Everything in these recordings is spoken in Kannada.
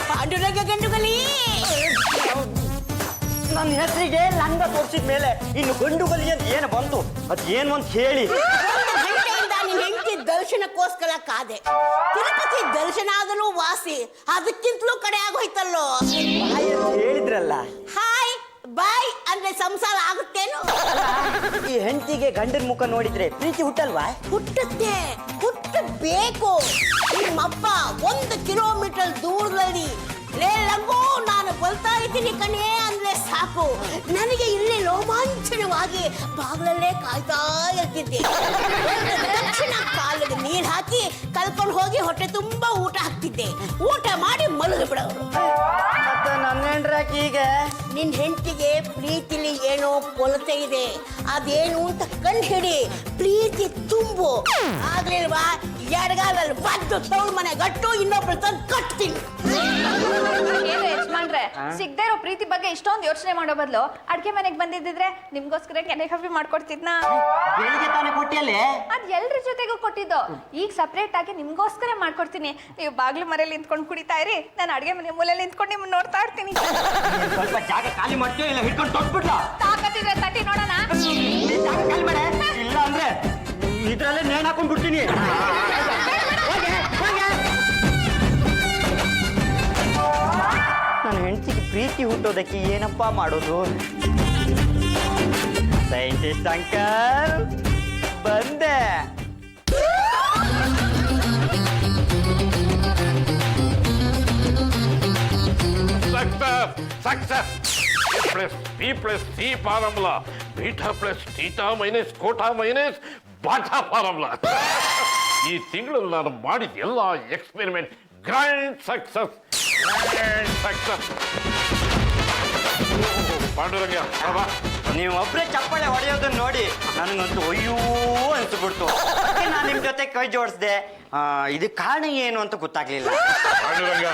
ಪಾಂಡುರಂಗ ಗಂಡುಗಲಿ ನನ್ನ ಹೆಸರಿಗೆ ಲಂಗ ತೋರಿಸಿದ ಮೇಲೆ ಇನ್ನು ಗಂಡುಗಲಿ ಅಂತ ಏನು ಬಂತು ಅದು ಏನು ಅಂತ ಹೇಳಿ. ಗಂಟೆಯಿಂದ ನಿನ್ ಹೆಂಡತಿ ದರ್ಶನಕ್ಕೋಸ್ಕರ ಕಾದೆ. ತಿರುಪತಿ ದರ್ಶನ ಆದರೂ ವಾಸಿ, ಅದಕ್ಕಿಂತಲೂ ಕಡೆ ಆಗೋಯ್ತಲ್ಲೋ. ಹೇಳಿದ್ರಲ್ಲ ಹಾಯ್ ಬಾಯ್ ಅಂದ್ರೆ ಸಂಸಾರ ಆಗುತ್ತೇನು? ಈ ಹೆಂಡತಿಗೆ ಗಂಡನ ಮುಖ ನೋಡಿದ್ರೆ ಪ್ರೀತಿ ಹುಟ್ಟಲ್ವಾ? ಹುಟ್ಟುತ್ತೆ, ಹುಟ್ಟಬೇಕು. ನಿಮ್ಮಪ್ಪ 1 ಕಿಲೋಮೀಟರ್ ದೂರದಲ್ಲಿ ಲೇ ಲಂಗೋ ನಾನು ಬರ್ತಾ ಇದ್ದೀನಿ ಕಣೆ ಅಂದ್ರೆ ಸಾಕು, ನನಗೆ ಇಲ್ಲಿ ರೋಮಾಂಚನವಾಗಿ ಬಾಗಿಲಲ್ಲೇ ಕಾಯ್ತಾ ಇರ್ತಿದ್ದೆ. ತಕ್ಷಣ ಕಾಲಿಗೆ ನೀರು ಹಾಕಿ ಕಲ್ಕೊಂಡು ಹೋಗಿ ಹೊಟ್ಟೆ ತುಂಬಾ ಊಟ ಹಾಕ್ತಿದ್ದೆ. ಊಟ ಮಾಡಿ ಮಲಗಿ ಬಿಡೋರು. ಮತ್ತೆ ನನ್ನ ಹೆಂಡ್ರಾಕಿ ಈಗ ನಿನ್ ಹೆಂಡತಿಗೆ ಪ್ರೀತಿಲಿ ಏನೋ ಕೊರತೆ ಇದೆ, ಅದೇನು ಅಂತ ಕಂಡು ಹಿಡಿ. ಪ್ರೀತಿ ತುಂಬು, ಆಗ್ಲಿಲ್ವಾ ಎಡಗಾಲಲ್ಲಿ ಬದ್ದು ತೌಳ್ ಮನೆ ಗಟ್ಟು ಇನ್ನೊಬ್ರು ತಂದು ಕಟ್ತೀನಿ. ಏನು ಯಜಮಾನ್ರೆ, ಸಿಗದೆ ಇರೋ ಪ್ರೀತಿ ಬಗ್ಗೆ ಇಷ್ಟೊಂದು ಯೋಚನೆ ಮಾಡೋ ಬದಲು ಅಡ್ಗೆ ಮನೆಗೆ ಬಂದಿದ್ದಿದ್ರೆ ನಿಮ್ಗೋಸ್ಕರ ಕೆನೆ ಕಾಫಿ ಮಾಡ್ಕೊಡ್ತಿದ್ನಾ? ಬೆಳಿಗ್ಗೆ ತಾನೇ ಕೊಟ್ಟಿಯಲ್ಲೇ? ಅದ್ ಎಲ್ರ ಜೊತೆಗೂ ಕೊಟ್ಟಿದ್ದು, ಈಗ ಸಪ್ರೇಟ್ ಆಗಿ ನಿಮ್ಗೋಸ್ಕರ ಮಾಡ್ಕೊಡ್ತೀನಿ. ನೀವು ಬಾಗ್ಲು ಮರೇಲಿ ನಿಂತ್ಕೊಂಡು ಕುಡಿತಾ ಇರಿ, ನಾನು ಅಡ್ಗೆ ಮನೆ ಮೂಲೆಯಲ್ಲಿ ನಿಂತ್ಕೊಂಡು ನಿಮ್ಮನ್ನ ನೋಡ್ತಾ ಇರ್ತೀನಿ. ಸ್ವಲ್ಪ ಜಾಗ ಖಾಲಿ ಮಾಡ್ತೀವಿ, ಇಲ್ಲ ಹಿಡ್ಕೊಂಡು ತೊಟ್ಬಿಡ್ಲ? ತಾಕತ್ತಿದ್ರೆ ತಟ್ಟಿ ನೋಡೋಣ. ಜಾಗ ಖಾಲಿ ಮಾಡೆ, ಇಲ್ಲ ಅಂದ್ರೆ ಇದ್ರಲ್ಲೇ ನೇಣು ಹಾಕೊಂಡ್ ಬಿಡ್ತೀನಿ. ನನ್ನ ಹೆಂಡತಿಗೆ ಪ್ರೀತಿ ಹುಟ್ಟೋದಕ್ಕೆ ಏನಪ್ಪ ಮಾಡೋದು? ಸೈಂಟಿಸ್ಟ್ ಅಂಕಲ್ ಬಂದೆ. Success. A plus B plus C formula. Beta plus theta minus cota minus beta formula. ಈ ತಿಂಗಳಲ್ಲಿ ನಾನು ಮಾಡಿದ ಎಲ್ಲ ಎಕ್ಸ್ಪೆರಿಮೆಂಟ್ ಗ್ರ್ಯಾಂಡ್ ಸಕ್ಸಸ್. ಪಾಂಡುರಂಗ ನೀವು ಒಬ್ಬರೇ ಚಪ್ಪಾಳೆ ಹೊಡೆಯೋದನ್ನ ನೋಡಿ ನನಗಂತೂ ಅಯ್ಯೋ ಅನ್ಸ್ಬಿಡ್ತು. ನಾನು ನಿಮ್ಮ ಜೊತೆ ಕೈ ಜೋಡಿಸ್ದೆ. ಇದು ಕಾರಣ ಏನು ಅಂತ ಗೊತ್ತಾಗ್ಲಿಲ್ಲ. ಪಾಂಡುರಂಗ,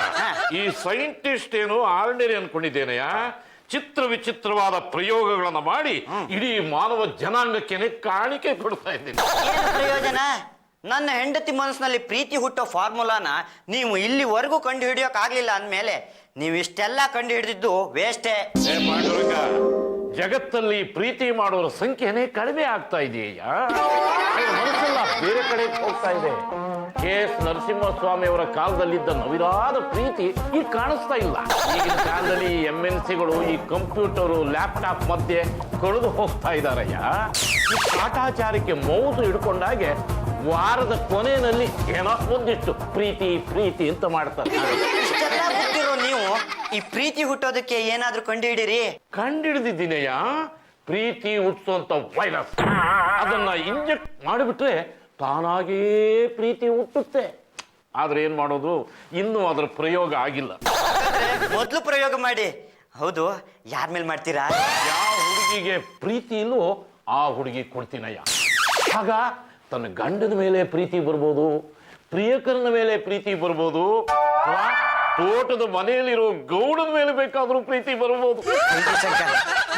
ಈ ಸೈಂಟಿಸ್ಟ್ ಏನು ಆರ್ಡಿನರಿ ಅನ್ಕೊಂಡಿದ್ದೇನೆಯಾ? ಚಿತ್ರ ವಿಚಿತ್ರವಾದ ಪ್ರಯೋಗಗಳನ್ನ ಮಾಡಿ ಇಡೀ ಮಾನವ ಜನಾಂಗಕ್ಕೆ ಕಾಣಿಕೆ ಕೊಡ್ತಾ ಇದ್ದೀನಿ. ಏನು ಪ್ರಯೋಜನ? ನನ್ನ ಹೆಂಡತಿ ಮನಸ್ಸಿನಲ್ಲಿ ಪ್ರೀತಿ ಹುಟ್ಟೋ ಫಾರ್ಮುಲಾನ ನೀವು ಇಲ್ಲಿವರೆಗೂ ಕಂಡು ಹಿಡಿಯೋಕ್ ಆಗ್ಲಿಲ್ಲ ಅಂದಮೇಲೆ ನೀವು ಇಷ್ಟೆಲ್ಲ ಕಂಡು ಹಿಡಿದಿದ್ದು ವೇಸ್ಟೇ. ಪಾಂಡುರಂಗ, ಜಗತ್ತಲ್ಲಿ ಪ್ರೀತಿ ಮಾಡೋರ ಸಂಖ್ಯೆನೇ ಕಡಿಮೆ ಆಗ್ತಾ ಇದೆಯಾ? ಮನಸ್ಸೆಲ್ಲ ಬೇರೆ ಕಡೆ ಹೋಗ್ತಾ ಇದೆ. KS ನರಸಿಂಹಸ್ವಾಮಿ ಅವರ ಕಾಲದಲ್ಲಿದ್ದ ನವಿರಾದ ಪ್ರೀತಿ ಈಗ ಕಾಣಿಸ್ತಾ ಇಲ್ಲ. ಈಗಿನ ಕಾಲದಲ್ಲಿ MNCಗಳು ಈ ಕಂಪ್ಯೂಟರು ಲ್ಯಾಪ್ಟಾಪ್ ಮಧ್ಯೆ ಕಳೆದು ಹೋಗ್ತಾ ಇದ್ದಾರಯ್ಯ. ಈ ಕಾಟಾಚಾರಕ್ಕೆ ಮೌಸು ಹಿಡ್ಕೊಂಡಾಗೆ ವಾರದ ಕೊನೆಯಲ್ಲಿ ಏನೋ ಒಂದಿಷ್ಟು ಪ್ರೀತಿ ಪ್ರೀತಿ ಅಂತ ಮಾಡ್ತಾರೆ. ಇಷ್ಟೆಲ್ಲ ಗೊತ್ತಿರೋ ನೀವು ಈ ಪ್ರೀತಿ ಹುಟ್ಟೋದಕ್ಕೆ ಏನಾದ್ರೂ ಕಂಡು ಹಿಡೀರಿ? ಕಂಡಿಡಿದಿದ್ದೀನಯ್ಯ, ಪ್ರೀತಿ ಹುಟ್ಟಿಸುವಂತ ವೈರಸ್. ಅದನ್ನ ಇಂಜೆಕ್ಟ್ ಮಾಡಿಬಿಟ್ರೆ ತಾನಾಗೇ ಪ್ರೀತಿ ಹುಟ್ಟುತ್ತೆ. ಆದ್ರೆ ಏನ್ ಮಾಡೋದು, ಇನ್ನೂ ಅದರ ಪ್ರಯೋಗ ಆಗಿಲ್ಲ. ಮೊದಲು ಪ್ರಯೋಗ ಮಾಡಿ. ಹೌದು, ಯಾರ ಮೇಲೆ ಮಾಡ್ತೀರಾ? ಯಾವ ಹುಡುಗಿಗೆ ಪ್ರೀತಿ ಇಲ್ಲೋ ಆ ಹುಡುಗಿ ಕೊಡ್ತೀನಯ್ಯ. ಆಗ ತನ್ನ ಗಂಡನ ಮೇಲೆ ಪ್ರೀತಿ ಬರ್ಬೋದು, ಪ್ರಿಯಕರನ ಮೇಲೆ ಪ್ರೀತಿ ಬರ್ಬೋದು, ತೋಟದ ಮನೆಯಲ್ಲಿರೋ ಗೌಡನ ಮೇಲೆ ಬೇಕಾದ್ರೂ ಪ್ರೀತಿ ಬರ್ಬೋದು.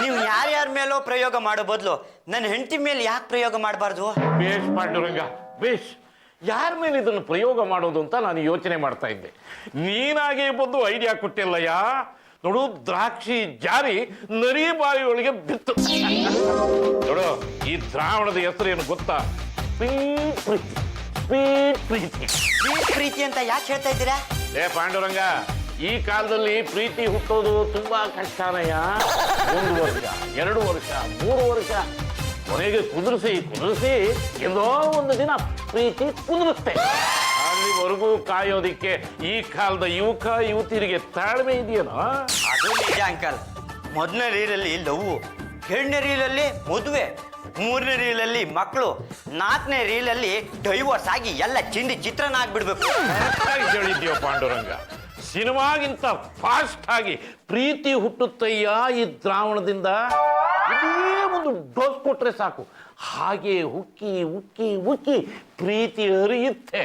ನೀವು ಯಾರ್ಯಾರ ಮೇಲೋ ಪ್ರಯೋಗ ಮಾಡೋ ಬದಲು ನನ್ನ ಹೆಂಡತಿ ಮೇಲೆ ಯಾಕೆ ಪ್ರಯೋಗ ಮಾಡಬಾರ್ದು? ಬೇಷ್ ಪಾಂಡುರಂಗ, ಬೇಷ್. ಯಾರ ಮೇಲೆ ಇದನ್ನು ಪ್ರಯೋಗ ಮಾಡೋದು ಅಂತ ನಾನು ಯೋಚನೆ ಮಾಡ್ತಾ ಇದ್ದೆ. ನೀನಾಗೆ ಬಂದು ಐಡಿಯಾ ಕೊಟ್ಟಿಲ್ಲಯ್ಯ. ನೋಡು, ದ್ರಾಕ್ಷಿ ಜಾರಿ ನರಿ ಬಾಯಿಯೊಳಗೆ ಬಿತ್ತು. ನೋಡು, ಈ ದ್ರಾವಣದ ಹೆಸರೇನು ಗೊತ್ತಾ? ಸ್ವೀಟ್ ಪ್ರೀತಿ. ಸ್ವೀಟ್ ಪ್ರೀತಿ. ಸ್ವೀಟ್ ಪ್ರೀತಿ ಅಂತ ಯಾಕೆ ಹೇಳ್ತಾ ಇದ್ದೀರಾ? ಪಾಂಡುರಂಗ, ಈ ಕಾಲದಲ್ಲಿ ಪ್ರೀತಿ ಹುಟ್ಟೋದು ತುಂಬಾ ಕಷ್ಟನಯ್ಯ. 1 ವರ್ಷ, 2 ವರ್ಷ, 3 ವರ್ಷ, ಕೊನೆಗೆ ಕುದುರಿಸಿ ಎಲ್ಲೋ ಒಂದು ದಿನ ಪ್ರೀತಿ ಕುದುರಿಸ್ತೆ. ಅಲ್ಲಿವರೆಗೂ ಕಾಯೋದಿಕ್ಕೆ ಈ ಕಾಲದ ಯುವತಿಯರಿಗೆ ತಾಳ್ಮೆ ಇದೆಯೇನೋ? ಅದು ನಿಜ ಅಂಕಲ್. ಮೊದಲನೇ ರೀಲಲ್ಲಿ ಲವ್, 2ನೇ ರೀಲಲ್ಲಿ ಮದುವೆ, 3ನೇ ರೀಲಲ್ಲಿ ಮಕ್ಕಳು, 4ನೇ ರೀಲಲ್ಲಿ ಡೈವರ್ಸ್ ಆಗಿ ಎಲ್ಲ ಚಿಂದಿ ಚಿತ್ರನ ಆಗ್ಬಿಡ್ಬೇಕು. ಹೇಳಿದ್ಯೋ ಪಾಂಡುರಂಗ, ಸಿನಿಮಾಗಿಂತ ಫಾಸ್ಟ್ ಆಗಿ ಪ್ರೀತಿ ಹುಟ್ಟುತ್ತಯ್ಯ ಈ ದ್ರಾವಣದಿಂದ. ಇದೇ ಒಂದು ಡೋಸ್ ಕೊಟ್ರೆ ಸಾಕು, ಹಾಗೆ ಉಕ್ಕಿ ಉಕ್ಕಿ ಉಕ್ಕಿ ಪ್ರೀತಿ ಹರಿಯುತ್ತೆ.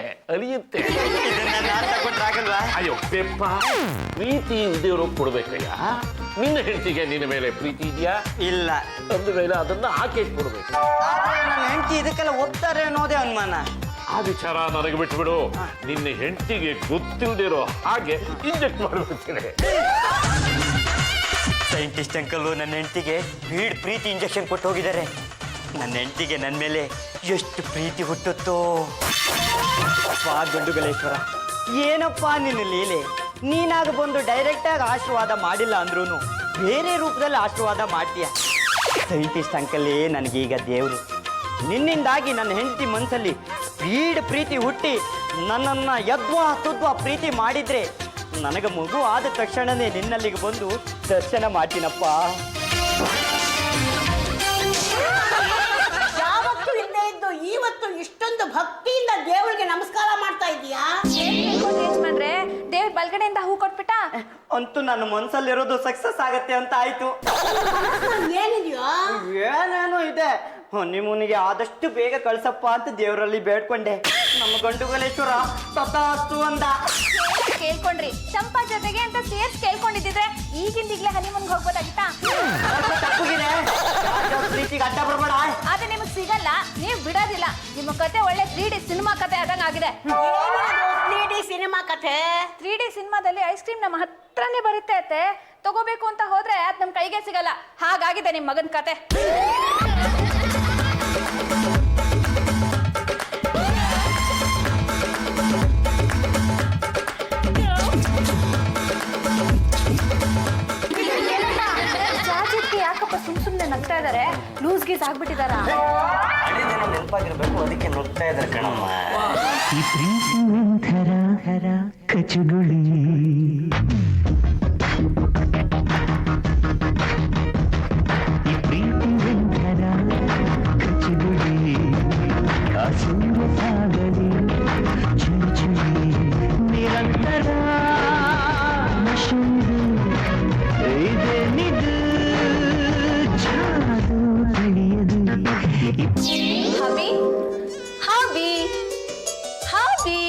ಅಯ್ಯೋ ಬೆಪ್ಪ, ಪ್ರೀತಿ ಇಲ್ದೇವ್ರು ಕೊಡ್ಬೇಕಯ್ಯ. ನಿನ್ನ ಹೆಂಡತಿಗೆ ನಿನ್ನ ಮೇಲೆ ಪ್ರೀತಿ ಇದೆಯಾ? ಇಲ್ಲ. ಅಂದ ಮೇಲೆ ಅದನ್ನ ಆಕೆ ಕೊಡ್ಬೇಕು. ನನ್ನ ಹೆಂಡತಿ ಇದಕ್ಕೆಲ್ಲ ಒಪ್ತಾರೆ ಅನ್ನೋದೇ ಅನುಮಾನ. ಆ ವಿಚಾರ ನನಗೆ ಬಿಟ್ಬಿಡು. ನಿನ್ನ ಹೆಂಡತಿಗೆ ಗೊತ್ತಿಲ್ದಿರೋ ಹಾಗೆ ಇಂಜೆಕ್ಟ್ ಮಾಡ್ಬಿಡ್ತೀನಿ. ಸೈಂಟಿಸ್ಟ್ ಅಂಕಲು ನನ್ನ ಹೆಂಡತಿಗೆ ಪ್ರೀತಿ ಇಂಜೆಕ್ಷನ್ ಕೊಟ್ಟು ಹೋಗಿದ್ದಾರೆ. ನನ್ನ ಹೆಂಡತಿಗೆ ನನ್ನ ಮೇಲೆ ಎಷ್ಟು ಪ್ರೀತಿ ಹುಟ್ಟುತ್ತೋ. ಗಂಡುಗಲೇಶ್ವರ, ಏನಪ್ಪ ನಿನ್ನ ಲೀಲೆ? ನೀನಾಗ ಬಂದು ಡೈರೆಕ್ಟಾಗಿ ಆಶೀರ್ವಾದ ಮಾಡಿಲ್ಲ ಅಂದ್ರೂ ಬೇರೆ ರೂಪದಲ್ಲಿ ಆಶೀರ್ವಾದ ಮಾಡ್ತೀಯ. ಸೈಂಟಿಸ್ಟ್ ಅಂಕಲೇ ನನಗೀಗ ದೇವರು. ನಿನ್ನಿಂದಾಗಿ ನನ್ನ ಹೆಂಡತಿ ಮನಸ್ಸಲ್ಲಿ ಪ್ರೀತಿ ಹುಟ್ಟಿ ನನ್ನನ್ನು ಯದ್ವಾ ತುದ್ವಾ ಪ್ರೀತಿ ಮಾಡಿದ್ರೆ ನನಗೆ ಮಗು ಆದ ತಕ್ಷಣನೇ ನಿನ್ನಲ್ಲಿಗೆ ಬಂದು ದರ್ಶನ ಮಾಡ್ತೀನಪ್ಪ. ಯಾವತ್ತೂ ಇಲ್ಲದೆ ಇದ್ದು ಇವತ್ತು ಇಷ್ಟೊಂದು ಭಕ್ತಿಯಿಂದ ದೇವರಿಗೆ ನಮಸ್ಕಾರ ಮಾಡ್ತಾ ಇದೀಯಾ? ಯಜಮಾನ್ರೆ, ದೇವ್ರ ಬಲ್ಗಡೆಯಿಂದ ಹೂ ಕೊಟ್ಬಿಟ್ಟ. ಅಂತೂ ನನ್ನ ಮನಸ್ಸಲ್ಲಿರೋದು ಸಕ್ಸಸ್ ಆಗತ್ತೆ ಅಂತ ಆಯ್ತು. ಏನಿದೆಯೋ? ಏನೇನೋ ಇದೆ. ನಿಮ್ಮನಿಗೆ ಆದಷ್ಟು ಬೇಗ ಕಳ್ಸಪ್ಪ ಅಂತ ದೇವರಲ್ಲಿ ಬೇಡ್ಕೊಂಡೆ. ನಮ್ಮ ಗಂಡುಗಲೇಶ್ವರ ತಥಾಸ್ತು ಅಂದ. ಕೇಳ್ಕೊಂಡ್ರಿ, ಚಂಪಾ ಜೊತೆಗೆ ಅಂತ ಸೇರ್ಸ್ ಕೇಳ್ಕೊಂಡಿದ್ದಿದ್ರೆ ಈಗಿಂದೀಗ್ಲೇ ಹನಿಮೂನ್ಗೆ ಹೋಗ್ಬೋದಾಗಿತ್ತಾ? ತಪ್ಪುಗಿದೆ. ಪ್ರೀತಿಗೆ ಅಡ್ಡ ಬರ್ಬೇಡ. ಆದ್ರೆ ನಿಮಗ್ ಸಿಗಲ್ಲ, ನೀವ್ ಬಿಡೋದಿಲ್ಲ. ನಿಮ್ಮ ಕತೆ ಒಳ್ಳೆ 3D ಸಿನಿಮಾ ಕತೆ ಆದಂಗ ಆಗಿದೆ. 3D ಸಿನಿಮಾ ಕಥೆ. 3D ಸಿನಿಮಾದಲ್ಲಿ ಐಸ್ ಕ್ರೀಮ್ ನಮ್ಮ ಹತ್ರನೇ ಬರುತ್ತೆ ಅತ್ತೆ. ತಗೋಬೇಕು ಅಂತ ಹೋದ್ರೆ ಅದ್ ನಮ್ ಕೈಗೆ ಸಿಗಲ್ಲ. ಹಾಗಾಗಿದೆ ನಿಮ್ ಮಗನ್ ಕತೆ. ಯಾಕಪ್ಪ ಸುಮ್ನೆ ನಗ್ತಾ ಇದಾರೆ? ಲೂಸ್ ಗೀಸ್ ಆಗ್ಬಿಟ್ಟಿದಾರ? ನೆನಪಾಗಿರ್ಬೇಕು, ಅದಕ್ಕೆ ನುಗ್ತಾ ಇದ್ದಾರೆ ಕಣಮ್ಮ. ಈ ಪ್ರೀತಿ ಒಂಥರ ಹರ ಕಚಗುಳಿ, ಈ ಪ್ರೀತಿ ಒಂಥರ ಕಚಗುಳಿ, ಕಾಸೂರ ಸಾಗಲಿ ಚುಳಿ ಚುಳಿ ನಿರಂತರ ನಶುಂದು ಇದೇನಿದು ಜಾದು ತಿಳಿಯದು. ಹಬಿ ಹಬಿ ಹಬಿ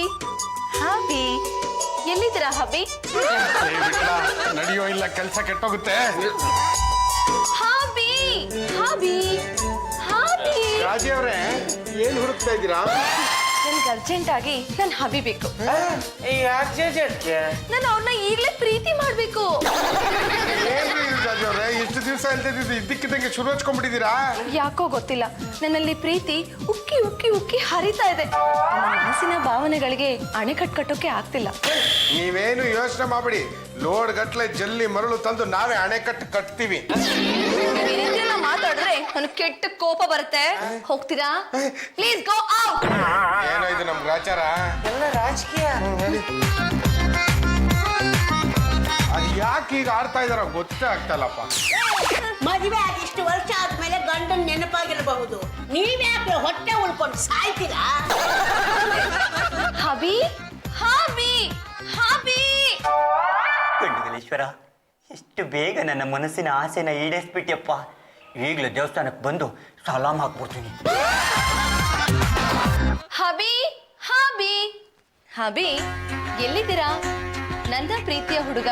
ಹಬಿ, ಎಲ್ಲಿದ್ದೀರಾ ಹಬಿ? ನಡೆಯೋ ಇಲ್ಲ, ಕೆಲಸ ಕೆಟ್ಟೋಗುತ್ತೆ. ಹಬಿ ಹಬಿ ಹಬಿ, ರಾಜಿ ಅವ್ರೆ, ಏನ್ ಹುಡುಕ್ತಾ ಇದ್ದೀರಾ? ನನ್ಗೆ ಅರ್ಜೆಂಟ್ ಆಗಿ ನನ್ ಹಬಿ ಬೇಕು. ನಾನು ಅವ್ರನ್ನ ಈಗ್ಲೇ ಪ್ರೀತಿ ಮಾಡ್ಬೇಕು. ಏನ್ರಿ ರಾಜಿ ಅವ್ರೆ, ಇಷ್ಟು ದಿವಸ ಇಲ್ದಿದ್ದು ಇದ್ದಕ್ಕಿದ್ದಂಗೆ ಶುರು ಹಚ್ಕೊಂಡ್ಬಿಟ್ಟಿದ್ದೀರಾ? ಯಾಕೋ ಗೊತ್ತಿಲ್ಲ, ನನ್ನಲ್ಲಿ ಪ್ರೀತಿ ಉಕ್ಕಿ ಉಕ್ಕಿ ಉಕ್ಕಿ ಹರಿತಾ ಇದೆ. ನನ್ನ ಮನಸ್ಸಿನ ಭಾವನೆಗಳಿಗೆ ಅಣೆಕಟ್ಟು ಕಟ್ಟೋಕೆ ಆಗ್ತಿಲ್ಲ. ನೀವೇನು ಯೋಚನೆ ಮಾಡ್ಬಿಡಿ, ಲೋಡ್ ಗಟ್ಲೆ ಜಲ್ಲಿ ಮರಳು ತಂದು ನಾವೇ ಅಣೆಕಟ್ಟು ಕಟ್ತೀವಿ. ಇದೆಲ್ಲ ಮಾತಾಡಿದ್ರೆ ನನಗೆ ಕೆಟ್ಟ ಕೋಪ ಬರುತ್ತೆ. ಹೋಗ್ತೀರಾ? Please go out. ಏನೋ ಇದು ನಮ್ ಗ್ರಾಚಾರ. ಎಲ್ಲ ರಾಜಕೀಯ. ಅದು ಯಾಕೆ ಈಗ ಆಡ್ತಾ ಇದಾರೋ ಗೊತ್ತೇ ಆಗ್ತಲ್ಲಪ್ಪ. ಮದುವೆ ಆಗಿ ಇಷ್ಟು ವರ್ಷ ಆದ್ಮೇಲೆ ಗಂಡನ್ ನೆನಪಾಗಿರಬಹುದು, ನೀವ್ಯಾಕೆ ಹೊಟ್ಟೆ ಉಳ್ಕೊಂಡು ಸಾಯ್ತೀರಾ? ಹಬಿ ಹಬಿ ಹಬಿ, ಗಂಡುಗಲೇಶ್ವರ, ಎಷ್ಟು ಬೇಗ ನನ್ನ ಮನಸ್ಸಿನ ಆಸೆನ ಈಡೇರಿಸ್ಬಿಟ್ಟಿಯಪ್ಪ. ಈಗಲೇ ದೇವಸ್ಥಾನಕ್ಕೆ ಬಂದು ಸಲಾಮ್ ಹಾಕ್ಬಿಡ್ತೀನಿ. ಹಬಿ ಹಬಿ ಹಬಿ, ಎಲ್ಲಿದ್ದೀರಾ? ನನ್ನ ಪ್ರೀತಿಯ ಹುಡುಗ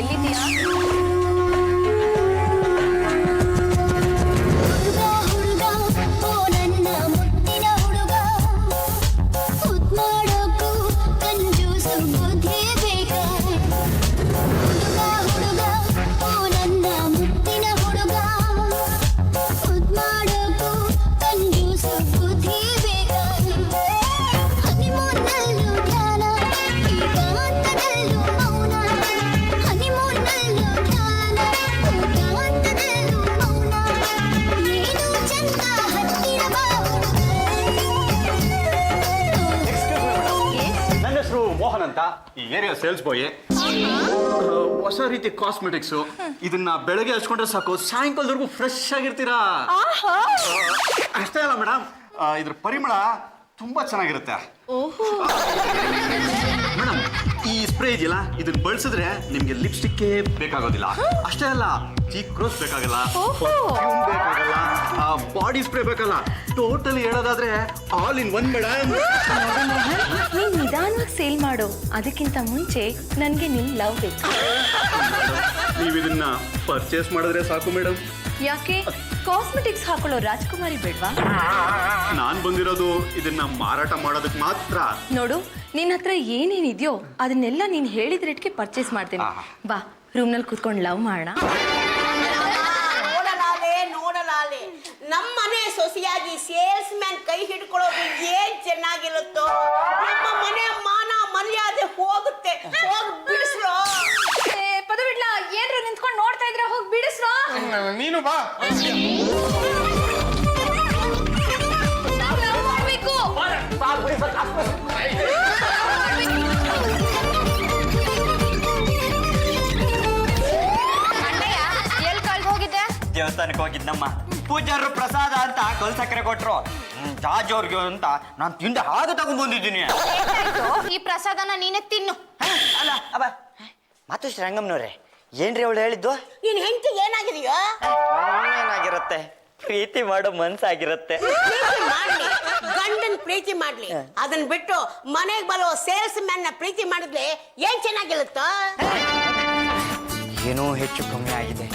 ಎಲ್ಲಿದ್ದೀರಾ? ಅಂತ ಈ ಏರಿಯಾ ಸೇಲ್ಸ್ ಬಾಯ್. ಹೊಸ ರೀತಿ ಕಾಸ್ಮೆಟಿಕ್ಸ್, ಇದನ್ನ ಬೆಳಗ್ಗೆ ಹಚ್ಕೊಂಡ್ರೆ ಸಾಕು, ಸಾಯಂಕಾಲದವರೆಗೂ ಫ್ರೆಶ್ ಆಗಿರ್ತೀರಾ. ಅಷ್ಟೇ ಅಲ್ಲ ಮೇಡಮ್, ಇದ್ರ ಪರಿಮಳ ತುಂಬಾ ಚೆನ್ನಾಗಿರುತ್ತೆ. ಮೇಡಮ್, ಈ ಸ್ಪ್ರೇ ಇದೆಯಲ್ಲ, ಇದನ್ನ ಬಳಸಿದ್ರೆ ನಿಮ್ಗೆ ಲಿಪ್ಸ್ಟಿಕ್ ಬೇಕಾಗೋದಿಲ್ಲ. ಅಷ್ಟೇ ಅಲ್ಲ, ಚೀಕ್ ಕ್ರೋಸ್ ಬೇಕಾಗಲ್ಲ, ಪರ್ಫ್ಯೂಮ್ ಬೇಕಾಗಲ್ಲ, ಬಾಡಿ ಸ್ಪ್ರೇ ಬೇಕಲ್ಲ. ಟೋಟಲಿ ಹೇಳೋದಾದ್ರೆ ಆಲ್ ಇನ್ ಒನ್ ಮೇಡಮ್. ನೀನ್ ನಿಧಾನವಾಗಿ ಸೇಲ್ ಮಾಡು, ಅದಕ್ಕಿಂತ ಮುಂಚೆ ನನ್ಗೆ ನಿನ್ ಲವ್ ಬೇಕು. ನೀವು ಇದನ್ನ ಪರ್ಚೇಸ್ ಮಾಡಿದ್ರೆ ಸಾಕು ಮೇಡಮ್. ಯಾಕೆ? ಕಾಸ್ಮೆಟಿಕ್ಸ್ ಹಾಕೊಳ್ಳೋ ರಾಜ್ಕುಮಾರಿ ಬೇಡ್ವಾ? ನಾನ್ ಬಂದಿರೋದು ಇದನ್ನ ಮಾರಾಟ ಮಾಡೋದಕ್ಕೆ ಮಾತ್ರ. ನೋಡು, ನಿನ್ನ ಹತ್ರ ಏನೇನಿದೆಯೋ ಅದನ್ನೆಲ್ಲ ನೀನು ಹೇಳಿದ ರೇಟ್ಗೆ ಪರ್ಚೇಸ್ ಮಾಡ್ತೀನಿ. ಬಾ, ರೂಮ್ನಲ್ಲಿ ಕೂತ್ಕೊಂಡು ಲವ್ ಮಾಡೋಣ. ನೋಡಲಾಲೆ ನಮ್ಮನೆ ಸೊಸೆಯಾಗಿ ಸೇಲ್ಸ್ ಮ್ಯಾನ್ ಕೈ ಹಿಡ್ಕೊಳ್ಳೋದು ಏನ್ ಚೆನ್ನಾಗಿರುತ್ತೋ. ನಮ್ಮ ಮನೆ ಮಾನ ಮರ್ಯಾದೆ ಹೋಗುತ್ತೆ. ಹೋಗಿ ಬಿಡಿಸ್ರೋ. ಪದವಿಡ್ಲ, ಏನ್ರ ನಿಂತ್ಕೊಂಡು ನೋಡ್ತಾ ಇದ್ರೆ ಹೋಗಿ ಬಿಡಿಸ್ರೋ. ನೀನು ಬಾ. ಮಾಡ್ಬೇಕು. ದೇವಸ್ಥಾನಕ್ಕೆ ಹೋಗಿದ್ದಮ್ಮ. ಪೂಜಾರರು ಪ್ರಸಾದ ಅಂತ ಕಲ್ ಸಕ್ಕರೆ ಕೊಟ್ರು. ಜಾಜ್ ಅವ್ರಿಗೆ ಅಂತ ನಾನು ತಿಂದ ಹಾಗೆ ತಗೊಂಡ್ಬಂದಿದ್ದೀನಿ. ಈ ಪ್ರಸಾದನ ನೀನೇ ತಿನ್ನು. ಅಲ್ಲ ಅಬ್ಬ ಮಾತು ಶ್ರೀರಂಗಮ್ನವ್ರೆ, ಏನ್ರಿ ಅವಳು ಹೇಳಿದ್ದು? ನಿನ್ ಹೆಂಡತಿಗೆ ಏನಾಗಿದೆಯೋ? ಏನಾಗಿರುತ್ತೆ, ಪ್ರೀತಿ ಮಾಡೋ ಮನ್ಸಾಗಿರುತ್ತೆ. ಪ್ರೀತಿ ಮಾಡ್ಲಿ, ಗಂಡನ್ ಪ್ರೀತಿ ಮಾಡ್ಲಿ. ಅದನ್ನ ಬಿಟ್ಟು ಮನೆಗೆ ಬರೋ ಸೇಲ್ಸ್ ಮ್ಯಾನ್ ನ ಪ್ರೀತಿ ಮಾಡಿದ್ರೆ ಏನ್ ಚೆನ್ನಾಗಿರುತ್ತೋ? ಏನೋ ಹೆಚ್ಚು ಕಮ್ಮಿ ಆಗಿದೆ.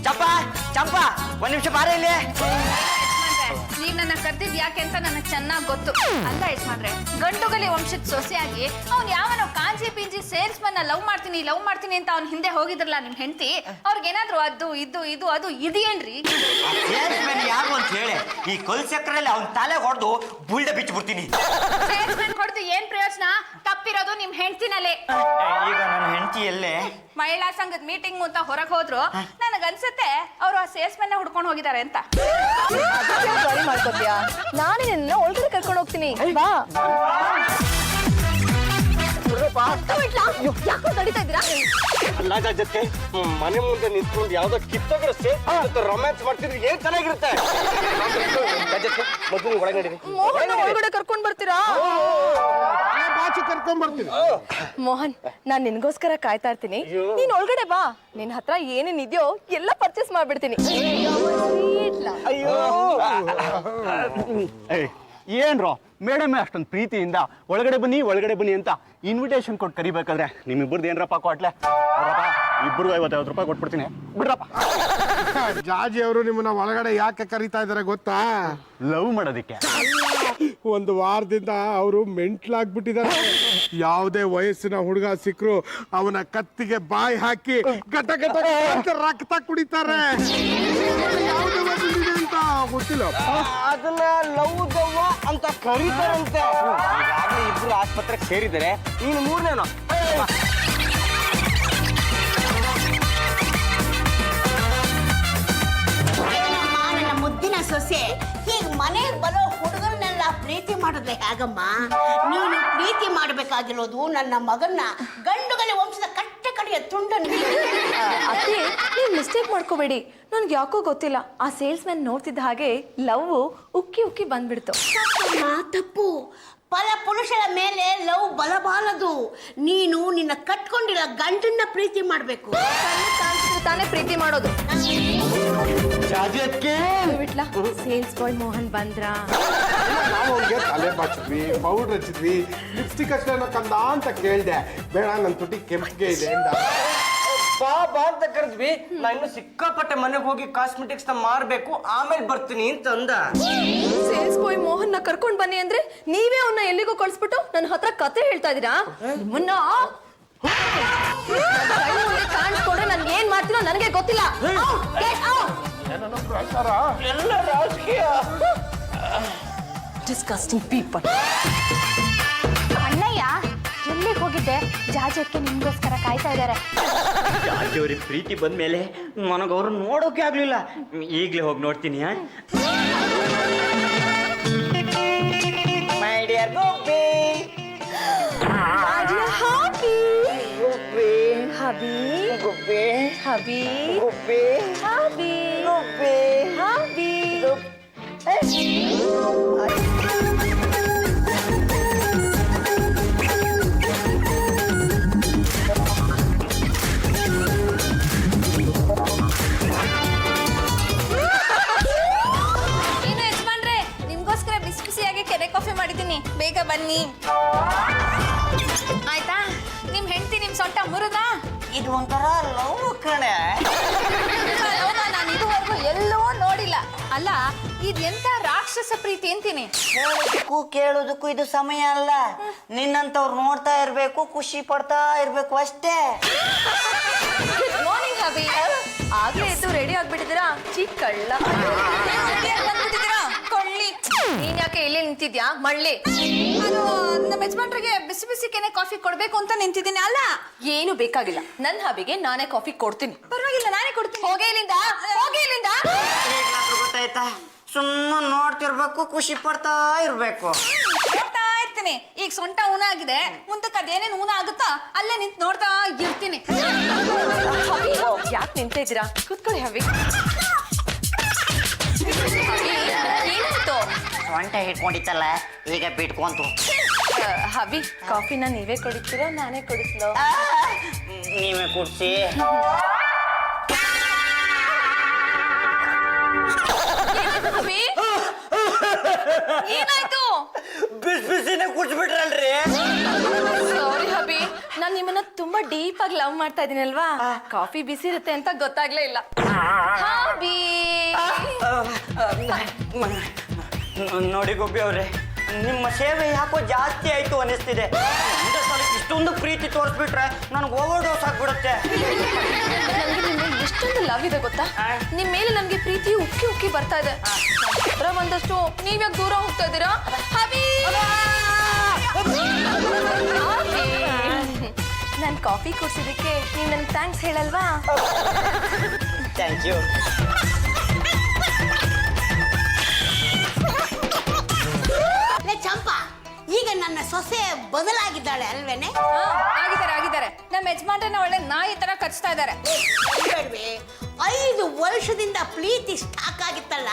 ಚಂಪಾ ಚಂಪಾ, ಒಂದ್ ನಿಮಿಷ ಬಾರ ಇಲ್ಲಿ. ನೀವ್ ನನ್ನ ಕರ್ದಿದ್ ಯಾಕೆ ಅಂತ ನನಗೆ ಚೆನ್ನಾಗಿ ಗೊತ್ತು. ಅಲ್ಲ ಯಜಮಾನ್ರೆ, ಗಂಡುಗಲಿ ವಂಶದ ಸೊಸೆಯಾಗಿ ಅವ್ನು ಯಾವನೋ ಕಾಂಜಿ ಪಿಂಜಿ ಸೇಲ್ಸ್ ಮನ್ ಲವ್ ಮಾಡ್ತೀನಿ ಅಂತ ಅವ್ನ ಹಿಂದೆ ಹೋಗಿದ್ರಲ್ಲ ನಿಮ್ ಹೆಂಡತಿ, ಅವ್ರಿಗೇನಾದ್ರು ಅದು ಇದು ಅದು ಇದೇನ್ರಿ? ಯಾರು ಅಂತ ಹೇಳಿ ಈ ಕಲ್ ಸಕ್ಕರೆಯಲ್ಲಿ ಅವ್ನ ತಲೆ ಹೊಡೆದು ಬುಲ್ಡೆ ಬಿಚ್ಚಿ ಬಿಡ್ತೀನಿ. ಸೇಲ್ಸ್ ಮ್ಯಾನ್ ಹೊಡೆದು ಏನ್ ಪ್ರಯೋಜನ? ತಪ್ಪಿರೋದು ನಿಮ್ ಹೆಂಡತಿನಲ್ಲೇ. ಈಗ ನನ್ನ ಹೆಂಡತಿ ಎಲ್ಲೇ? ಮಹಿಳಾ ಸಂಘದ ಮೀಟಿಂಗ್ ಅಂತ ಹೊರಗೆ ಹೋದ್ರು. ನನಗನ್ಸುತ್ತೆ ಅವ್ರು ಆ ಸೇಲ್ಸ್ ಮ್ಯಾನ್ ಹುಡ್ಕೊಂಡು ಹೋಗಿದ್ದಾರೆ ಅಂತ. ಮಾಡ್ಕೊತೀಯಾ? ನಾನೇ ನಿನ್ನ ಒಳಗಡೆ ಕರ್ಕೊಂಡು ಹೋಗ್ತೀನಿ. ಬಾ. ಯಾಕೋ ತಡಿತಾ ಇದ್ದೀರಾ? ಅಲ್ಲ ಜೊತೆ ಮನೆ ಮುಂದೆ ನಿಂತ್ಕೊಂಡು ಯಾವ್ದೋ ಕಿತ್ತೋಗಿರೋ ಸೇಫ್ ರೊಮ್ಯಾನ್ಸ್ ಮಾಡ್ತಿದ್ರೆ ಏನ್ ಚೆನ್ನಾಗಿರುತ್ತೆ. ಮೊದಲು ಒಳಗೆ ನಡೀರಿ. ಮೋಹನ್ ಒಳಗಡೆ ಕರ್ಕೊಂಡ್ ಬರ್ತೀರಾ? ಕರ್ಕೊಂಡ್ ಬರ್ತೀನಿ. ಮೋಹನ್, ನಾನ್ ನಿನ್ಗೋಸ್ಕರ ಕಾಯ್ತಾ ಇರ್ತೀನಿ. ನೀನ್ ಒಳಗಡೆ ಬಾ. ನಿನ್ ಹತ್ರ ಏನೇನಿದ್ಯೋ ಎಲ್ಲ ಪರ್ಚೇಸ್ ಮಾಡ್ಬಿಡ್ತೀನಿ. ಅಯ್ಯೋ ಏನ್ರೋ ಮೇಡಮ್ ಅಷ್ಟೊಂದು ಪ್ರೀತಿಯಿಂದ ಒಳಗಡೆ ಬನ್ನಿ ಅಂತ ಇನ್ವಿಟೇಷನ್ ಕೊಟ್ಟು ಕರಿಬೇಕಾದ್ರೆ ನಿಮ್ಮಿಬ್ಬರದ್ದು ಏನ್ರಪ್ಪ ಕೊಟ್ಲೆ? ಇಬ್ಬರಿಗೂ 50 ರೂಪಾಯಿ ಕೊಟ್ಬಿಡ್ತೀನಿ, ಬಿಡ್ರಪ್ಪ. ಜಾಜಿ ಅವರು ನಿಮ್ಮನ್ನ ಒಳಗಡೆ ಯಾಕೆ ಕರೀತಾ ಇದಾರೆ ಗೊತ್ತಾ? ಲವ್ ಮಾಡೋದಕ್ಕೆ. ಒಂದು ವಾರದಿಂದ ಅವರು ಮೆಂಟ್ಲಾಗ್ಬಿಟ್ಟಿದ್ದಾರೆ. ಯಾವುದೇ ವಯಸ್ಸಿನ ಹುಡುಗ ಸಿಕ್ಕರು ಅವನ ಕತ್ತಿಗೆ ಬಾಯಿ ಹಾಕಿ ಗಟ ಗಟ ಅಂತ ರಕ್ತ ಕುಡಿತಾರೆ. ಅಂತ ಗೊತ್ತಿಲ್ಲ. ಅದನ್ನ ಲವ್ ದವ್ವ ಅಂತ ಕರೀತಾರಂತೆ. ಈಗಾಗಲೇ ಇಬ್ರು ಆಸ್ಪತ್ರೆಗೆ ಸೇರಿದ್ದಾರೆ, ನೀನು 3ನೇನೋ. ನನ್ನ ಮುದ್ದಿನ ಸೊಸೆ ಹೀಗ್ ಮನೆಗೆ ಬರೋ ಹುಡುಗರನ್ನೆಲ್ಲ ಪ್ರೀತಿ ಮಾಡಿದ್ರೆ ಹೇಗಮ್ಮ? ನೀನು ಪ್ರೀತಿ ಮಾಡ್ಬೇಕಾಗಿರೋದು ನನ್ನ ಮಗನ್ನ, ಗಂಡುಗಲಿ ವಂಶದ ಕಟ್ಟ ಕಡೆಯ ತುಂಡನ್ನು. ಅತ್ತೆ, ನೀವು ಮಿಸ್ಟೇಕ್ ಮಾಡ್ಕೋಬೇಡಿ. ನನ್ಗೆ ಯಾಕೋ ಗೊತ್ತಿಲ್ಲ, ಆ ಸೇಲ್ಸ್ ಮ್ಯಾನ್ ನೋಡ್ತಿದ್ದ ಹಾಗೆ ಲವ್ ಉಕ್ಕಿ ಬಂದ್ಬಿಡ್ತು. ತಪ್ಪು. ಫಲ ಪುರುಷರ ಮೇಲೆ ಲವ್ ಬಲಬಾರದು. ನೀನು ನಿನ್ನ ಕಟ್ಕೊಂಡಿರೋ ಗಂಡನ್ನ ಪ್ರೀತಿ ಮಾಡ್ಬೇಕು. ತಾನೇ ಪ್ರೀತಿ ಮಾಡೋದು. ಬಿಟ್ಲಾ, ಸೇಲ್ಸ್ ಬಾಯ್ ಮೋಹನ್ ಬಂದ್ರ? ನಾವು ಅವ್ರಿಗೆ ತಲೆ ಬಾಚಿದ್ವಿ, ಪೌಡರ್ ಹಚ್ಚಿದ್ವಿ, ಲಿಪ್ಸ್ಟಿಕ್ ಅಷ್ಟೇ ಕಂದ ಅಂತ ಕೇಳ್ದೆ. ಬೇಡ, ನನ್ನ ತುಟಿ ಕೆಂಪಿಗೆ ಇದೆ ಎಂದ. ಬಾ ಅಂತ ಕರೆದ್ವಿ. ನಾ ಇನ್ನು ಸಿಕ್ಕಾಪಟ್ಟೆ ಮನೆಗೆ ಹೋಗಿ ಕಾಸ್ಮೆಟಿಕ್ಸ್ ನ ಮಾರ್ಬೇಕು, ಆಮೇಲೆ ಬರ್ತೀನಿ ಅಂತ ಅಂದ. ಸೇಲ್ಸ್ ಬಾಯ್ ಮೋಹನ್ ನ ಕರ್ಕೊಂಡ್ ಬನ್ನಿ ಅಂದ್ರೆ ನೀವೇ ಅವನ್ನ ಎಲ್ಲಿಗೂ ಕಳ್ಸ್ಬಿಟ್ಟು ನನ್ನ ಹತ್ರ ಕತೆ ಹೇಳ್ತಾ ಇದೀರಾ? ನಿಮ್ಮನ್ನ ಕಾಣಿಸ್ಕೊಂಡ್ರೆ ನನ್ಗೆ ಏನ್ ಮಾಡ್ತೀನೋ ನನಗೆ ಗೊತ್ತಿಲ್ಲ. ಎಲ್ಲ ರಾಜಕೀಯ. Disgusting people. ಅಣ್ಣಯ್ಯ, ಎಲ್ಲಿಗೆ ಹೋಗಿದ್ದೆ? ಜಾಜಕ್ಕೆ ನಿಮ್ಗೋಸ್ಕರ ಕಾಯ್ತಾ ಇದ್ದಾರೆ. ಜಾಜಿಯವ್ರಿಗೆ ಪ್ರೀತಿ ಬಂದ್ಮೇಲೆ ನನಗವ್ರು ನೋಡೋಕೆ ಆಗ್ಲಿಲ್ಲ. ಈಗಲೇ ಹೋಗಿ ನೋಡ್ತೀನಿ. My dear Gopi, hubby Gopi, hubby Gopi, hubby Gopi, hubby. ಏನು ಯಜಮಾನ್ರೆ, ನಿಮ್ಗೋಸ್ಕರ ಬಿಸಿ ಬಿಸಿಯಾಗಿ ಕೆನೆ ಕಾಫಿ ಮಾಡಿದ್ದೀನಿ, ಬೇಗ ಬನ್ನಿ. ಆಯ್ತಾ? ನಿಮ್ ಹೆಂಡತಿ ನಿಮ್ ಸೊಂಟ ಮುರಿದಾ? ಇದು ಒಂಥರ ಲವ್ ಕಣೆ. ನಾನು ಇದುವರೆಗೂ ಎಲ್ಲೂ ನೋಡಿಲ್ಲ. ಅಲ್ಲ ಇದೆಂತ ರಾಕ್ಷಸ ಪ್ರೀತಿ ಅಂತೀನಿ. ಹೇಳೋದಕ್ಕೂ ಕೇಳೋದಕ್ಕೂ ಇದು ಸಮಯ ಅಲ್ಲ. ನಿನ್ನಂತವ್ರು ನೋಡ್ತಾ ಇರ್ಬೇಕು, ಖುಷಿ ಪಡ್ತಾ ಇರ್ಬೇಕು ಅಷ್ಟೇ. Good morning hubby. ಆಗ್ಲೇ ಎದ್ದು ರೆಡಿ ಆಗ್ಬಿಟ್ಟಿದ್ದೀರಾ? ಚಿಕ್ಕ ಕಳ್ಳ ಬಂದ್ಬಿಟ್ಟಿದ್ದೀರಾ ಕೊಳ್ಳಿ. ನೀನ್ ಯಾಕೆ ಇಲ್ಲೇ ನಿಂತಿದ್ಯಾ ಮಳ್ಳಿ? ಅದು ನಮ್ಮ ಯಜಮಾನ್ರಿಗೆ ಬಿಸಿ ಬಿಸಿ ಕೆನೆ ಕಾಫಿ ಕೊಡ್ಬೇಕು ಅಂತ ನಿಂತಿದ್ದೀನಿ. ಅಲ್ಲ ಏನು ಬೇಕಾಗಿಲ್ಲ, ನನ್ನ ಹಬಿಗೆ ನಾನೇ ಕಾಫಿ ಕೊಡ್ತೀನಿ. ಪರವಾಗಿಲ್ಲ, ನಾನೇ ಕೊಡ್ತೀನಿ. ಹೋಗೇ ಇಲ್ಲಿಂದ, ಹೋಗೇ ಇಲ್ಲಿಂದ. ಗೊತ್ತಾಯ್ತಾ? ಸುಮ್ಮನೆ ನೋಡ್ತಿರ್ಬೇಕು, ಖುಷಿ ಪಡ್ತಾ ಇರ್ಬೇಕು. ನೋಡ್ತಾ ಇರ್ತೀನಿ. ಈಗ ಸೊಂಟ ಊನ ಆಗಿದೆ, ಮುಂದಕ್ಕೆ ಅದೇನೇನು ಊನ ಆಗುತ್ತಾ ಅಲ್ಲೇ ನಿಂತು ನೋಡ್ತಾ ಇರ್ತೀನಿ. ಯಾಕೆ ನಿಂತ ಇದ್ದೀರಾ? ಕೂತ್ಕೊಳ್ಳಿ ಹವಿ. ಏನಾಯ್ತು? ಸೊಂಟ ಹಿಡ್ಕೊಂಡಿತ್ತಲ್ಲ, ಈಗ ಬಿಟ್ಕೊಂತು. ಹಬಿ, ಕಾಫಿನ ನೀವೇ ಕುಡಿತೀರೋ ನಾನೇ ಕುಡಿಸ್ಲೋ? ನೀವೇ ಕುಡ್ಸಿ. ಹಬಿ ಏನಾಯ್ತು? ಬಿಸಿ ಬಿಸಿನೇ ಕುಡ್ಸ್ಬಿಟ್ರಲ್ರಿ. ಸಾರಿ ಹಬಿ, ನಾನ್ ನಿಮ್ಮನ್ನ ತುಂಬಾ ಡೀಪ್ ಆಗಿ ಲವ್ ಮಾಡ್ತಾ ಇದೀನಲ್ವಾ, ಕಾಫಿ ಬಿಸಿ ಇರುತ್ತೆ ಅಂತ ಗೊತ್ತಾಗ್ಲೇ ಇಲ್ಲ. ಹಬಿ ನೋಡಿ ಗೋಪಿ ಅವ್ರೆ, ನಿಮ್ಮ ಸೇವೆ ಯಾಕೋ ಜಾಸ್ತಿ ಆಯ್ತು ಅನಿಸ್ತಿದೆ. ಒಂದೇ ಸಲಕ್ಕೆ ಇಷ್ಟೊಂದು ಪ್ರೀತಿ ತೋರಿಸ್ಬಿಟ್ರೆ ನನಗೆ ಓವರ್ ಡೋಸ್ ಆಗ್ಬಿಡುತ್ತೆ. ನನ್ಗೆ ನಿಮ್ಮ ಎಷ್ಟೊಂದು ಲವ್ ಇದೆ ಗೊತ್ತಾ? ನಿಮ್ ಮೇಲೆ ನನ್ಗೆ ಪ್ರೀತಿ ಉಕ್ಕಿ ಉಕ್ಕಿ ಬರ್ತಾ ಇದೆ. ಹತ್ರ ಬಂದಷ್ಟು ನೀವ್ಯಾಕೆ ದೂರ ಹೋಗ್ತಾ ಇದ್ದೀರಾ? ಹಬಿ, ನಾನು ಕಾಫಿ ಕುಡ್ಸಿದಕ್ಕೆ ನೀವ್ ನನ್ಗೆ ಥ್ಯಾಂಕ್ಸ್ ಹೇಳಲ್ವಾ? Thank you. ಚಂಪಾ, ಈಗ ನನ್ನ ಸೊಸೆ ಬದಲಾಗಿದ್ದಾಳೆ ಅಲ್ವೇನೆ? ಆಗಿದ್ದಾರೆ. ನಮ್ಮ ಯಜಮಾನ್ರನ್ನ ಒಳ್ಳೆ ನಾಯಿ ತರ ಕಚ್ತಾ ಇದ್ದಾರೆ. 5 ವರ್ಷದಿಂದ ಪ್ರೀತಿ ಸ್ಟಾಕ್ ಆಗಿತ್ತಲ್ಲ,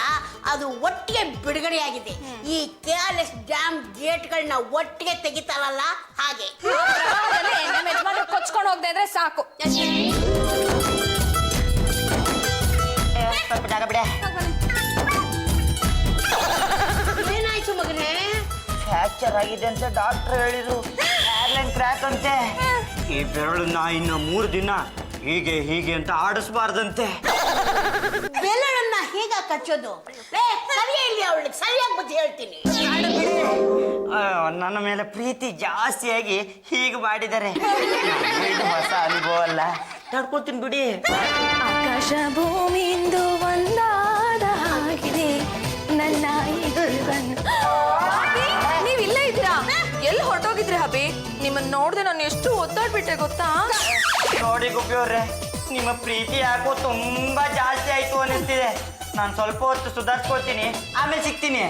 ಅದು ಒಟ್ಟಿಗೆ ಬಿಡುಗಡೆಯಾಗಿದೆ. ಈ KRS ಡ್ಯಾಮ್ ಗೇಟ್ಗಳನ್ನ ಒಟ್ಟಿಗೆ ತೆಗಿತಾರಲ್ಲ ಹಾಗೆ. ನಮ್ಮ ಯಜಮಾನ್ರು ಕೊಚ್ಕೊಂಡು ಹೋಗದೆ ಇದ್ರೆ ಸಾಕು. ಸ್ವಲ್ಪ ಜಾಗ ಬಿಡೆ. ಏನಾಯ್ತು ಮಗನೇ? ಫ್ರಾಕ್ಚರ್ ಆಗಿದೆ ಅಂತ ಡಾಕ್ಟರ್ ಹೇಳಿದ್ರು. ಏರ್ಲೈನ್ ಕ್ರ್ಯಾಕ್ ಅಂತೆ. ಈ ಬೆರಳನ್ನ ಇನ್ನು 3 ದಿನ ಹೀಗೆ ಅಂತ ಆಡಿಸ್ಬಾರ್ದಂತೆ. ಬೆರಳನ್ನ ಹೀಗ ಕಚ್ಚೋದು? ಸರಿಯೇ ಇಲ್ಲಿ, ಅವಳಿಗೆ ಸರಿಯಾಗಿ ಬುದ್ಧಿ ಹೇಳ್ತೀನಿ. ನನ್ನ ಮೇಲೆ ಪ್ರೀತಿ ಜಾಸ್ತಿಯಾಗಿ ಹೀಗೆ ಮಾಡಿದ್ದಾರೆ. ಇದು ಹೊಸ ಅನುಭವ ಅಲ್ಲ, ತಡ್ಕೊಳ್ತೀನಿ ಬಿಡಿ. ಆಕಾಶ ಭೂಮಿಯಿಂದ ಒಂದಾದ ಹಾಗಿದೆ ನನ್ನ ನೀವ್ ಇಲ್ಲೇ ಇದ್ದೀರಾ? ಎಲ್ಲಿ ಹೊರಟೋಗಿದ್ರಿ ಹಬಿ? ನಿಮ್ಮನ್ನ ನೋಡ್ದೆ ನಾನು ಎಷ್ಟು ಒದ್ದಾಡ್ಬಿಟ್ಟೆ ಗೊತ್ತಾ? ನೋಡಿ ಗುಬ್ಬಿ ಅವ್ರೆ, ನಿಮ್ಮ ಪ್ರೀತಿ ಯಾಕೋ ತುಂಬಾ ಜಾಸ್ತಿ ಆಯ್ತು ಅನಿಸ್ತಿದೆ. ನಾನು ಸ್ವಲ್ಪ ಹೊತ್ತು ಸುಧಾರಿಸ್ಕೊಳ್ತೀನಿ, ಆಮೇಲೆ ಸಿಗ್ತೀನಿ.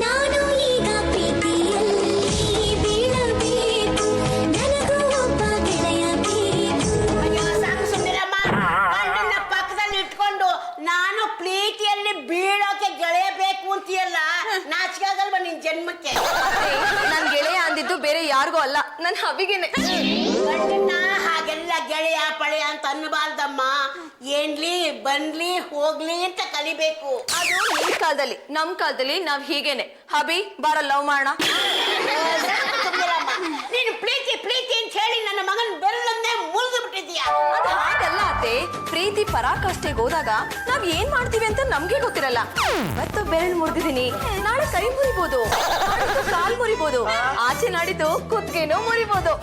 ನಾನು ಈಗ ಪ್ರೀತಿಯಲ್ಲಿ ಬೀಳಬೇಕು, ನನಗೂ ಒಬ್ಬ ಗೆಳೆಯ ಬೇಕು. ಸಾಕು ಸುಂದರಮ್ಮ, ಗಂಡನ್ನ ಪಕ್ಕದಲ್ಲಿ ಇಟ್ಕೊಂಡು ನಾನು ಪ್ರೀತಿಯಲ್ಲಿ ಬೀಳೋಕೆ ಗೆಳೆಯಬೇಕು ಅಂತೀಯಲ್ಲ, ನಾಚಿಕೆ ಆಗಲ್ವಾ ನಿನ್ ಜನ್ಮಕ್ಕೆ? ನನ್ ಗೆಳೆಯ ಅಂದಿದ್ದು ಬೇರೆ ಯಾರಿಗೂ ಅಲ್ಲ, ನನ್ ಹಬಿಗೆನೆ. ಗಂಡನ್ನ ಹಾಗೆಲ್ಲ ಗೆಳೆಯ ಪಳೆಯ ಅಂತ ಅನ್ನಬಾರ್ದಮ್ಮ. ಏನ್ಲಿ ಬನ್ಲಿ ಹೋಗ್ಲಿ ಅಂತ ಕಲಿಬೇಕು. ಅದು ನಿಮ್ ಕಾಲದಲ್ಲಿ, ನಮ್ ಕಾಲದಲ್ಲಿ ನಾವ್ ಹೀಗೇನೆ. ಹಬಿ ಬಾರ ಲವ್ ಮಾಡೋಣ. ಸುಂದರಮ್ಮ, ನೀನು ಪ್ರೀತಿ ಅಂತ ಹೇಳಿ ನನ್ನ ಮಗನ ಬೆರಳನ್ನೇ ಮುರಿದು ಬಿಟ್ಟಿದ್ಯಾ. ಅದು ಹಾಗಲ್ಲ ಅತ್ತೆ, ಪ್ರೀತಿ ಪರಾಕಾಷ್ಠೆಗೆ ಹೋದಾಗ ನಾವ್ ಏನ್ ಮಾಡ್ತೀವಿ ಅಂತ ನಮ್ಗೆ ಗೊತ್ತಿರಲ್ಲ. ಇವತ್ತು ಬೆರಳು ಮುರಿದಿದ್ದೀನಿ, ನಾಳೆ ಕೈ ಮುರಿಬೋದು, ನಾಡಿದ್ದು ಕಾಲ್ ಮುರಿಬೋದು, ಆಚೆ ನಾಡಿದ್ದು ಕುತ್ತಿಗೆನೂ ಮುರಿಬೋದು.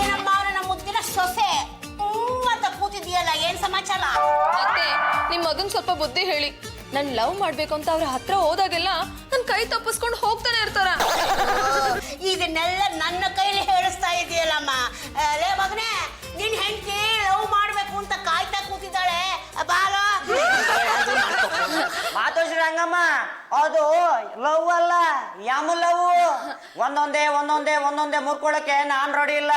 ಏನಮ್ಮ ನನ್ನ ಮುದ್ದಿನ ಸೊಸೆ ಅಂತ ಕೂತಿದ್ಯಲ್ಲ, ಏನ್ ಸಮಾಚಾರ? ಅತ್ತೆ, ನಿಮ್ ಮಗನ್ ಸ್ವಲ್ಪ ಬುದ್ಧಿ ಹೇಳಿ. ನನ್ ಲವ್ ಮಾಡ್ಬೇಕು ಅಂತ ಅವ್ರ ಹತ್ರ ಹೋದಾಗೆಲ್ಲ ನನ್ ಕೈ ತಪ್ಪಿಸ್ಕೊಂಡು ಹೋಗ್ತಾನೆ ಇರ್ತಾರ. ಇದನ್ನೆಲ್ಲ ನನ್ನ ಕೈಲಿ ಹೇಳಿಸ್ತಾ ಇದೆಯಲ್ಲಮ್ಮ. ಲೇ ಮಗನೇ, ನಿನ್ ಹೆಂಡತಿ ಲವ್ ಮಾಡ್ಬೇಕು ಅಂತ ಕಾಯ್ತಾ ಕೂತಿದ್ದಾಳೆ. ಬಾಲ ಮಾತೋಶ್ರೀ ರಂಗಮ್ಮ, ಅದು ಲವ್ ಅಲ್ಲ, ಯಾಮು ಲವ್. ಒಂದೊಂದೇ ಮುರ್ಕೊಳಕ್ಕೆ ನಾನ್ ರೆಡಿ ಇಲ್ಲ.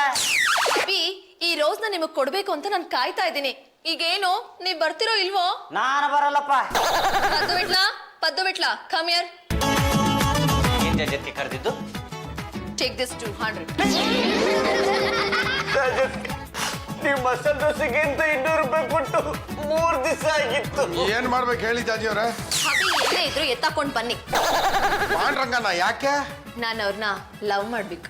ಅಭಿ, ಈ ರೋಸ್ನ ನಿಮಗ್ ಕೊಡ್ಬೇಕು ಅಂತ ನಾನು ಕಾಯ್ತಾ ಇದ್ದೀನಿ. ಈಗೇನು ನೀವ್ ಬರ್ತಿರೋ ಇಲ್ವೋ? ನಾನು ಬರಲ್ಲಪ್ಪ. ಪದ್ದು ಬಿಟ್ಲಾ ಕಮ್ ಹಿಯರ್. ಜೊತೆ ಕರೆದಿದ್ದು ಟೇಕ್ ದಿಸ್ 200. ನೀವು ಮಸಾಲೆ ದೋಸೆಗಿಂತ 200 ರೂಪಾಯಿ ಕೊಟ್ಟು 3 ದಿವಸ ಆಗಿತ್ತು. ಏನ್ ಮಾಡ್ಬೇಕು ಹೇಳಿ ಜಾಜಿಯವ್ರೆ? ಅಭಿ ಎಲ್ಲೇ ಇದ್ರು ಎತ್ತಾಕೊಂಡ್ ಬನ್ನಿ. ಪಾಂಡ್ರಂಗನ ಯಾಕೆ? ನಾನು ಅವ್ರನ್ನ ಲವ್ ಮಾಡ್ಬೇಕು.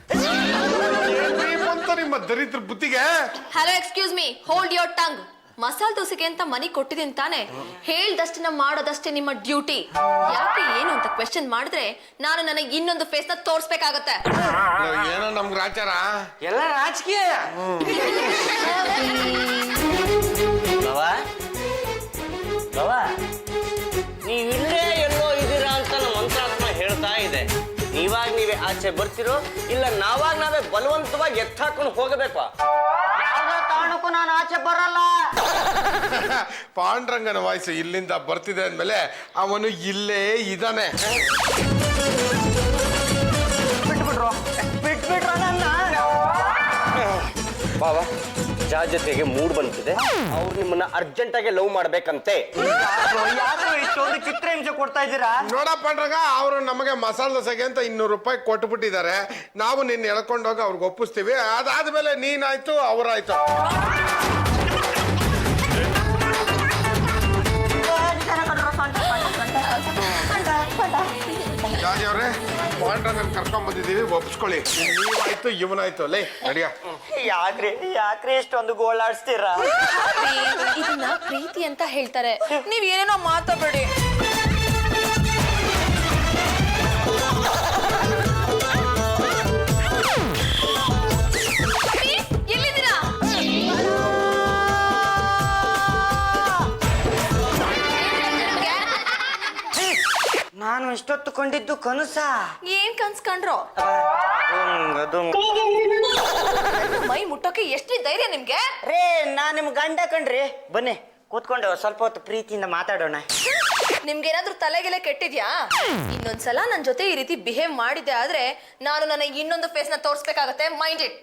ಏನ್ರಿ ಬಂತ ನಿಮ್ಮ ದರಿದ್ರ ಬುದ್ಧಿಗೆ? Hello excuse me, hold your tongue. ಮಸಾಲೆ ದೋಸೆಗೆ ಅಂತ ಮನಿ ಕೊಟ್ಟಿದ್ದೀನಿ ತಾನೆ, ಹೇಳ್ದಷ್ಟನ್ನ ಮಾಡೋದಷ್ಟೇ ನಿಮ್ಮ ಡ್ಯೂಟಿ. ಯಾಕೆ ಏನು ಅಂತ ಕ್ವೆಶ್ಚನ್ ಮಾಡಿದ್ರೆ ನಾನು ನನಗೆ ಇನ್ನೊಂದು ಫೇಸ್ ನ ತೋರ್ಸ್ಬೇಕಾಗತ್ತೆ. ಏನೋ ನಮ್ಗೆ ರಾಚಾರ ಎಲ್ಲ ರಾಜಕೀಯ. ನೀವಿಲ್ಲೇ ಎಲ್ಲೋ ಇದ್ದೀರಾ ಅಂತ ನಮ್ಮ ಮಂತ್ರಾತ್ಮ ಹೇಳ್ತಾ ಇದೆ. ನೀವಾಗ ನೀವೇ ಆಚೆ ಬರ್ತಿರೋ ಇಲ್ಲ ನಾವಾಗ ನಾವೇ ಬಲವಂತವಾಗಿ ಎತ್ತಾಕೊಂಡು ಹೋಗಬೇಕು? ಯಾವುದೇ ಕಾರಣಕ್ಕೂ ನಾನು ಆಚೆ ಬರಲ್ಲ. ಪಾಂಡ್ರಂಗನ ವಾಯ್ಸ್ ಇಲ್ಲಿಂದ ಬರ್ತಿದೆ ಅಂದ್ಮೇಲೆ ಅವನು ಇಲ್ಲೇ ಇದ್ದಾನೆ. ಬಿಟ್ಬಿಟ್ರ ನನ್ನ. ಬಾಬಾ ಜಾ ಜೊತೆಗೆ ಮೂಡ್ ಬಂದಿದೆ, ಅವ್ರು ನಿಮ್ಮನ್ನ ಅರ್ಜೆಂಟ್ ಆಗಿ ಲವ್ ಮಾಡ್ಬೇಕಂತೆ. ಯಾರು ಇಷ್ಟೊಂದು ಚಿತ್ರಹಿಂಸೆ ಕೊಡ್ತಾ ಇದ್ದೀರಾ? ನೋಡ ಪಾಂಡ್ರಂಗ, ಅವರು ನಮಗೆ ಮಸಾಲೆ ದೋಸೆಗೆ ಅಂತ 200 ರೂಪಾಯಿ ಕೊಟ್ಬಿಟ್ಟಿದ್ದಾರೆ. ನಾವು ನಿನ್ನ ಎಳ್ಕೊಂಡೋಗಿ ಅವ್ರಿಗೆ ಒಪ್ಪಿಸ್ತೀವಿ. ಅದಾದ್ಮೇಲೆ ನೀನಾಯ್ತು ಅವರಾಯ್ತು. ರಾಜವ್ರೆ, ಪಾಂಡ್ರಂಗನ್ ಕರ್ಕೊಂಡ್ ಬಂದಿದ್ದೀವಿ, ಒಪ್ಪಿಸ್ಕೊಳ್ಳಿ. ನೀವಾಯ್ತು ಇವನಾಯ್ತು. ಲೇ ನಡಿಯ. ಯಾಕ್ರಿ ಇಷ್ಟೊಂದು ಗೋಳಾಡ್ಸ್ತೀರಾ? ಇದನ್ನ ಪ್ರೀತಿ ಅಂತ ಹೇಳ್ತಾರೆ, ನೀವ್ ಏನೇನೋ ಮಾತಾಡಬೇಡಿ. ಎಲ್ಲಿದ್ದೀರಾ? ನಾನು ಇಷ್ಟೊತ್ತು ಕೊಂಡಿದ್ದು ಕನಸ. ಏನ್ ಕನ್ಸ್ಕೊಂಡ್ರೋ? ಮೈ ಮುಟ್ಟೋಕೆ ಎಷ್ಟು ಧೈರ್ಯ ನಿಮ್ಗೆ? ರೇ, ನಾನ್ ನಿಮ್ ಗಂಡ ಕಣ್ರಿ. ಬನ್ನಿ ಕೂತ್ಕೊಂಡು ಸ್ವಲ್ಪ ಹೊತ್ತು ಪ್ರೀತಿಯಿಂದ ಮಾತಾಡೋಣ. ನಿಮ್ಗೇನಾದ್ರೂ ತಲೆಗೆಲೆ ಕೆಟ್ಟಿದ್ಯಾ? ಇನ್ನೊಂದ್ಸಲ ನನ್ ಜೊತೆ ಈ ರೀತಿ ಬಿಹೇವ್ ಮಾಡಿದ್ದೆ ಆದ್ರೆ ನಾನು ನನಗೆ ಇನ್ನೊಂದು ಫೇಸ್ ನ ತೋರ್ಸ್ಬೇಕಾಗತ್ತೆ. Mind it.